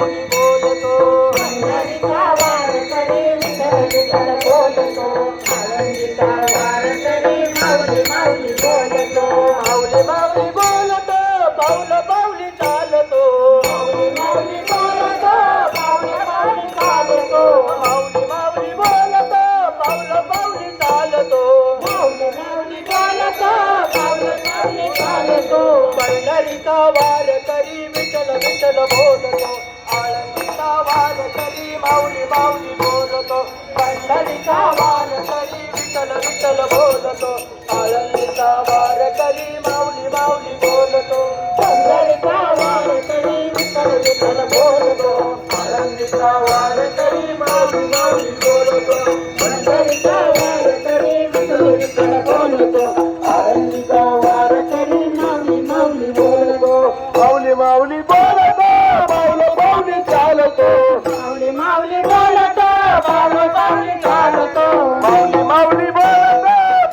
माऊली बोलतो पंढरीचा वारकरी विठ्ठल विठ्ठल बोलतो आळंदीचा वारकरी माऊली माऊली बोलतो माऊली माऊली बोलतो पाऊल पाऊली चालतो माऊली माऊली बोलतो माऊली माऊली चालतो माऊली माऊली बोलतो पाऊल पाऊली चालतो माऊली माऊली बोलतो माऊली माऊली चालतो पंढरीचा वारकरी विठ्ठल विठ्ठल बोलतो आळंदीचा वारकरी माऊली माऊली बोलतो पंढरीचा वारकरी विठ्ठल विठ्ठल बोलतो आळंदीचा वारकरी माऊली माऊली बोलतो पंढरीचा वारकरी विठ्ठल विठ्ठल बोलतो आळंदीचा वारकरी माऊली माऊली बोलतो पंढरीचा वारकरी विठ्ठल विठ्ठल बोलतो आळंदीचा वारकरी माऊली माऊली बोलतो माऊली माऊली बोलतो पाऊल पाऊली चालतो माऊली माऊली बोलतो माऊली माऊली चालतो माऊली माऊली बोलतो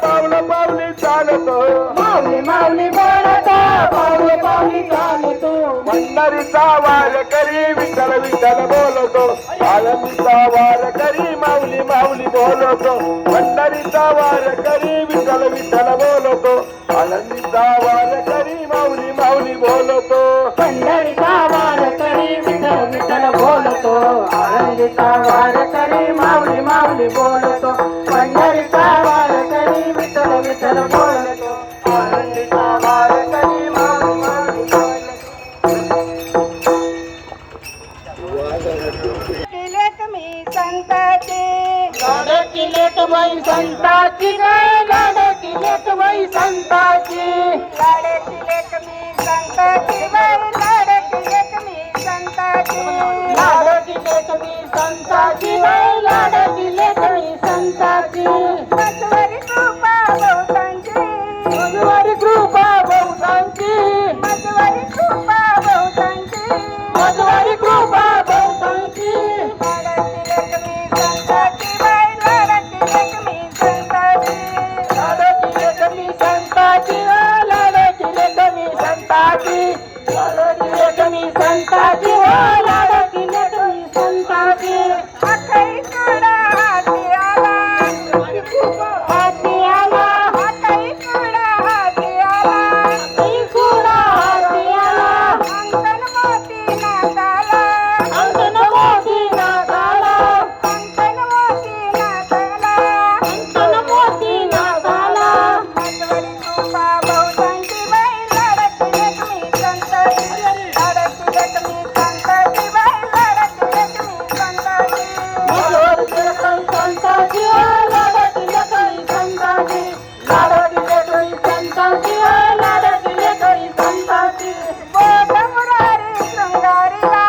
पाऊल पाऊली चालतो माऊली माऊली बोलतो माऊली माऊली चालतो पंढरीचा वारकरी विठ्ठल विठ्ठल बोलतो आळंदीचा वारकरी माऊली माऊली बोलतो पंढरीचा वारकरी विठ्ठल विठ्ठल बोलतो आळंदीचा वारकरी माऊली माऊली बोलतो पंढरीचा वारकरी विठ्ठल विठ्ठल बोलतो आळंदीचा वारकरी माऊली माऊली बोलतो पंढरीचा वारकरी विठ्ठल विठ्ठल बोलतो आळंदीचा वारकरी माऊली माऊली केलेत मी संताची लाड केलेत बाई संताची लाड केलेत बाई संताची लाड केलेत मी संताची बाई लाड केलेत मी संताची लाड केलेत मी संताची बाई लाड केलेत मी संताची मधुवारी कृपा बहुतांची मधुवारी कृपा बहुतांची मधुवारी कृपा बहुतांची मधुवारी कृपा बहुतांची लाडाची लक्ष्मी संताची बाई लाडाची लक्ष्मी संताची लाडाची लक्ष्मी संताची लाडाची लक्ष्मी संताची लाडाची लक्ष्मी संताची लाडाची लक्ष्मी संताची अखई कडा हाती आला हाती आला अखई कडा हाती आला अखई कडा हाती आला अंकन मोती नागाला अंकन मोती नागाला अंकन मोती नागाला अंकन मोती नागाला मधुवारी कृपा बहुतांची बाई लाडाची लक्ष्मी संताची लाडाची लक्ष्मी संताची बाई लाडाची लक्ष्मी संताची मधुवारी कृपा संताची लाडाची लक्ष्मी संताची लाडाची लक्ष्मी संताची लाडाची लक्ष्मी संताची बोध मुरारी शृंगारीला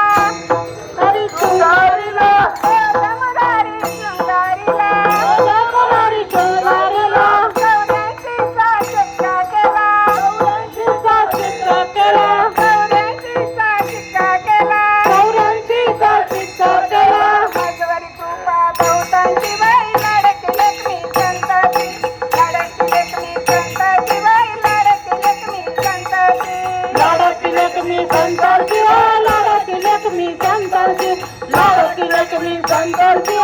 हरी शृंगारीला बोध मुरारी शृंगारीला बोध मुरारी शृंगारीला गौऱ्यांची साशिका केला गौऱ्यांची साशिका केला गौऱ्यांची साशिका केला गौऱ्यांची साशिका केला मधुवारी कृपा बहुतांची बाई लाडकी लक्ष्मी संताची लाडकी लक्ष्मी संताची बाई लाडकी लक्ष्मी संताची लाडकी लक्ष्मी संताची लाडकी लक्ष्मी संताची लाडकी लक्ष्मी संताची